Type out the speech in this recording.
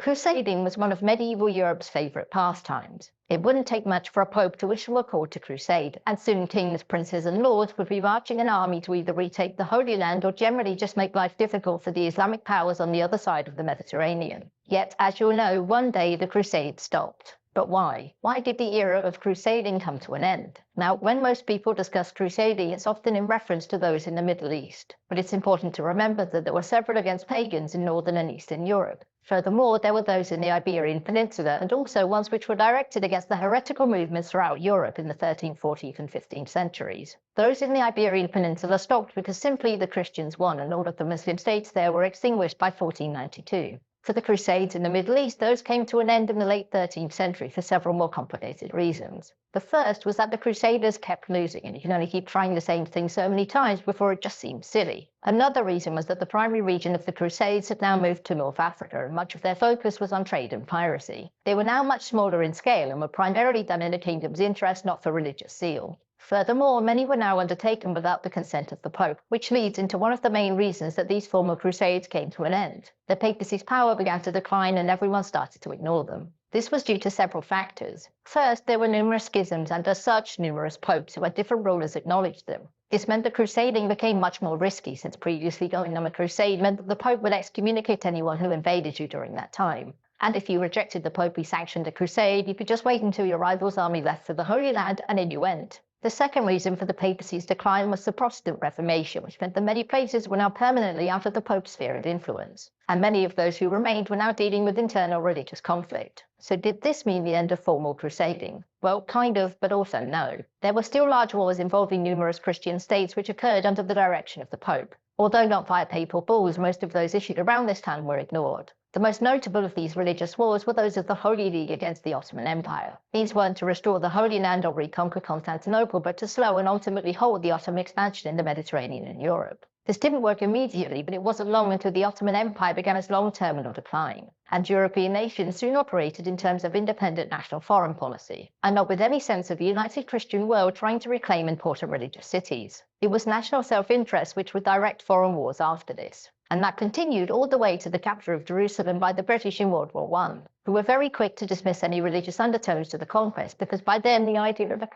Crusading was one of medieval Europe's favourite pastimes. It wouldn't take much for a pope to issue a call to crusade, and soon kings, princes and lords would be marching an army to either retake the Holy Land or generally just make life difficult for the Islamic powers on the other side of the Mediterranean. Yet, as you'll know, one day the Crusades stopped. But why? Why did the era of crusading come to an end? Now, when most people discuss crusading, it's often in reference to those in the Middle East. But it's important to remember that there were several against pagans in Northern and Eastern Europe. Furthermore, there were those in the Iberian Peninsula, and also ones which were directed against the heretical movements throughout Europe in the 13th, 14th and 15th centuries. Those in the Iberian Peninsula stopped because simply the Christians won and all of the Muslim states there were extinguished by 1492. For the Crusades in the Middle East, those came to an end in the late 13th century for several more complicated reasons. The first was that the Crusaders kept losing, and you can only keep trying the same thing so many times before it just seems silly. Another reason was that the primary region of the Crusades had now moved to North Africa, and much of their focus was on trade and piracy. They were now much smaller in scale and were primarily done in the kingdom's interest, not for religious zeal. Furthermore, many were now undertaken without the consent of the Pope, which leads into one of the main reasons that these former crusades came to an end. The papacy's power began to decline and everyone started to ignore them. This was due to several factors. First, there were numerous schisms and as such numerous popes who had different rulers acknowledge them. This meant that crusading became much more risky, since previously going on a crusade meant that the Pope would excommunicate anyone who invaded you during that time. And if you rejected the Pope who sanctioned a crusade, you could just wait until your rival's army left for the Holy Land and in you went. The second reason for the papacy's decline was the Protestant Reformation, which meant that many places were now permanently out of the Pope's sphere of influence, and many of those who remained were now dealing with internal religious conflict. So did this mean the end of formal crusading? Well, kind of, but also no. There were still large wars involving numerous Christian states which occurred under the direction of the Pope. Although not via papal bulls, most of those issued around this time were ignored. The most notable of these religious wars were those of the Holy League against the Ottoman Empire. These weren't to restore the Holy Land or reconquer Constantinople, but to slow and ultimately hold the Ottoman expansion in the Mediterranean and Europe. This didn't work immediately, but it wasn't long until the Ottoman Empire began its long terminal decline, and European nations soon operated in terms of independent national foreign policy, and not with any sense of a united Christian world trying to reclaim important religious cities. It was national self-interest which would direct foreign wars after this. And that continued all the way to the capture of Jerusalem by the British in World War I, who were very quick to dismiss any religious undertones to the conquest, because by then the idea of a